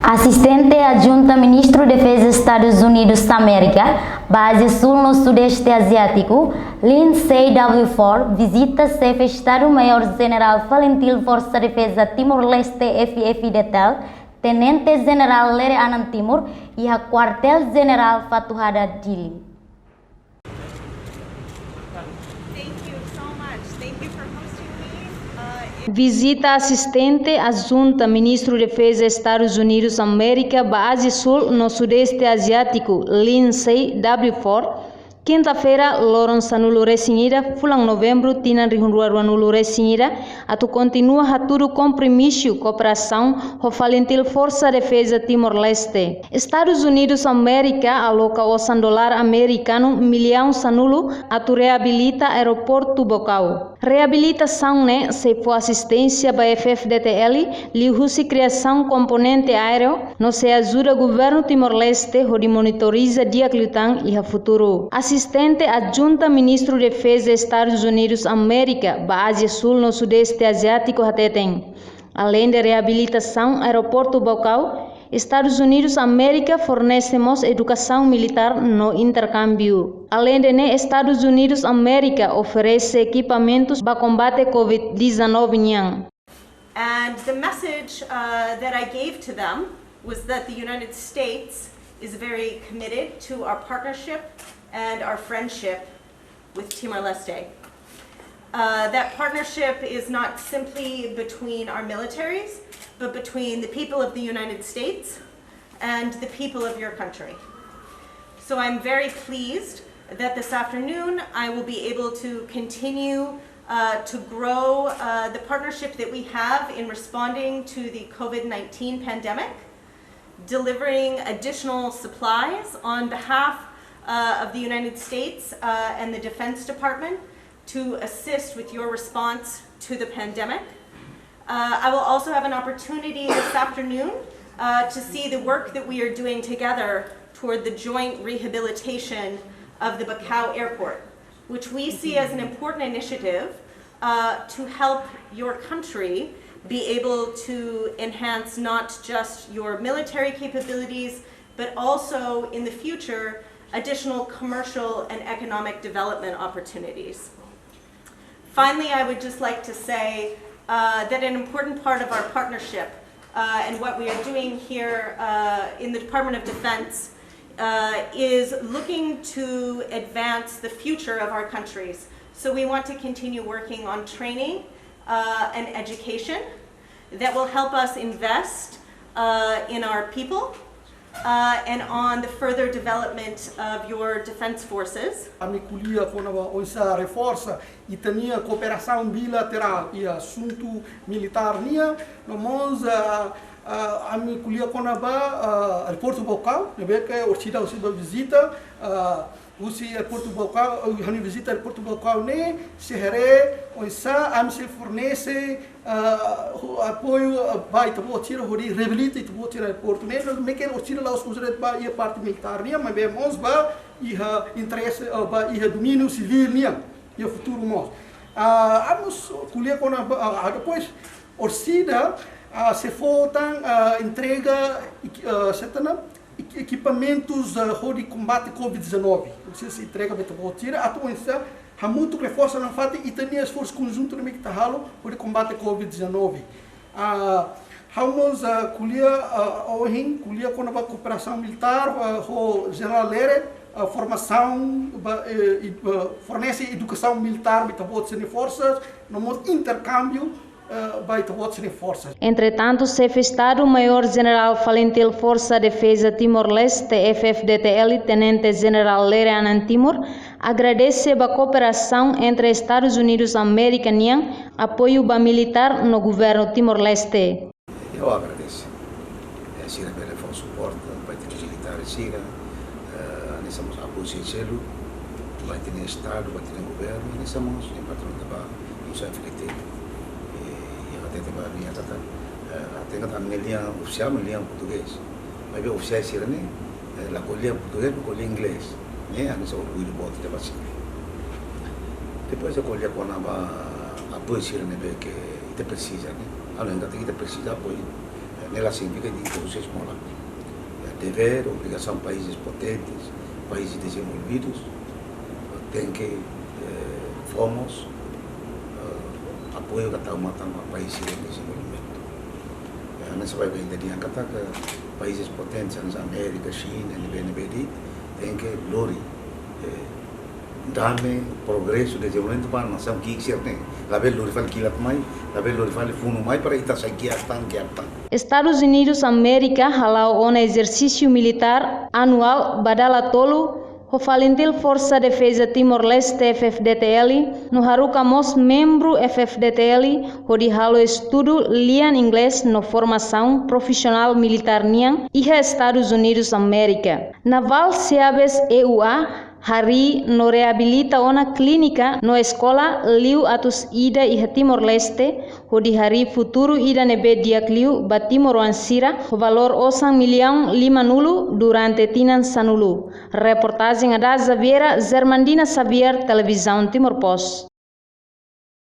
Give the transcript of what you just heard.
Assistente adjunta Ministro da Defesa dos Estados Unidos da América, base sul no Sudeste Asiático, Lindsay W4, visita chefe Estado-Maior General Ffdtl Força de Defesa Timor-Leste Ffdtl, Tenente General Lere Anand Timur e a Quartel General Fatuhada Dili. Visita assistente adjunta Ministro da Defesa Estados Unidos da América, base sul no Sudeste Asiático, Lindsay W4, quinta-feira, Lawrence Anulo Resinira, fulang novembro, Tina Rihunruaru Anulo Resinira, atu continua haturu compromisso Kooperasaun, Ffdtl Força de Defesa Timor-Leste. Estados Unidos da América aloca $100 americano milhão sanulo atu reabilita aeroporto Bocau. Reabilitação ne se for assistência para Ffdtl, liu-se criação componente aéreo, no se ajuda governo Timor-Leste, onde monitoriza diaclutan e a futuro. Assistente adjunta Ministro da Defesa Estados Unidos da América, base sul no Sudeste Asiático Hametin. Além da reabilitação aeroporto Bocau, Estados Unidos da América fornecemos educação militar no intercâmbio. Além de Estados Unidos da América oferece equipamentos para combate COVID-19. And the message that I gave to them was that the United States is very committed to our partnership and our friendship with Timor-Leste. That partnership is not simply between our militaries, but between the people of the United States and the people of your country. So I'm very pleased that this afternoon I will be able to continue to grow the partnership that we have in responding to the COVID-19 pandemic, delivering additional supplies on behalf of the United States and the Defense Department to assist with your response to the pandemic. I will also have an opportunity this afternoon to see the work that we are doing together toward the joint rehabilitation of the Bacau Airport, which we see as an important initiative to help your country be able to enhance not just your military capabilities, but also in the future, additional commercial and economic development opportunities. Finally, I would just like to say that an important part of our partnership and what we are doing here in the Department of Defense is looking to advance the future of our countries. So we want to continue working on training and education that will help us invest in our people and on the further development of your defense forces. A minha colheita quando essa reforça e também a cooperação bilateral e assunto militar nia, nós a minha colheita quando a aeroporto Bocau, eu vejo que o cidadão se visita o aeroporto Bocau, a visita ao aeroporto Bocau ne se here, a se fornece apoio vai então tira o reabilita e então tira aeroporto ne me quer tira lá os conselheiros para a parte militar nia, mas vemos vai e interesse vai e domínio civil nia e o futuro nós vamos colher quando depois orcida se faltam entrega equipamentos de combate Covid-19. Não se entrega para o tira, atualmente há muito reforço na fase e também esforço conjunto no meio que para combate Covid-19. Vamos colher com a cooperação militar, o general Lere, formação, fornece educação militar para as forças, no modo intercâmbio. Entretanto, chefe Estado-Maior General Ffdtl Força de Defesa Timor-Leste Ffdtl, Tenente General Lere Anand Timur, agradece a cooperação entre Estados Unidos da América e apoio militar no governo Timor-Leste. Eu agradeço. Sira pelo suporte para os militares Sira, nós somos apoio sincero, vai ter Estado, vai ter governo, nós somos em patrão da Ffdtl. Até que a minha linha oficial, minha linha português. Mas o oficial é né, a colher português, a colher inglês, né, a nossa orgulho de bote de vacina. Depois a colher quando a apoio né, que te precisa, né, além da que te precisa apoio nela significa de vocês moram. Dever, obrigação países potentes, países desenvolvidos, tem que fomos apoio que está matando países em desenvolvimento. Nessa vai ainda de angkata que países potentes, as América, China, NBD, tem que lori dame progresso, desenvolvimento para a nação que tem. Label lori fal kilat mai, label lori fal funo mai para ita sai kiatan. Estados Unidos da América halau on exercício militar anual badala tolu o Ffdtl Força Defesa Timor-Leste Ffdtl no haruka mos membro Ffdtl o de halo estudo lian inglês no formação profissional militar niang iha Estados Unidos da América. Naval Seabes EUA hari no reabilita ona clínica no escola liu atus ida iha Timor-Leste o di hari futuro ida nebe diak liu ba Timor Ansira o valor osang miliang 5 nulu durante tinan sanulu. Reportagem ada Xaviera Zermandina Xavier, Televisão Timor Post.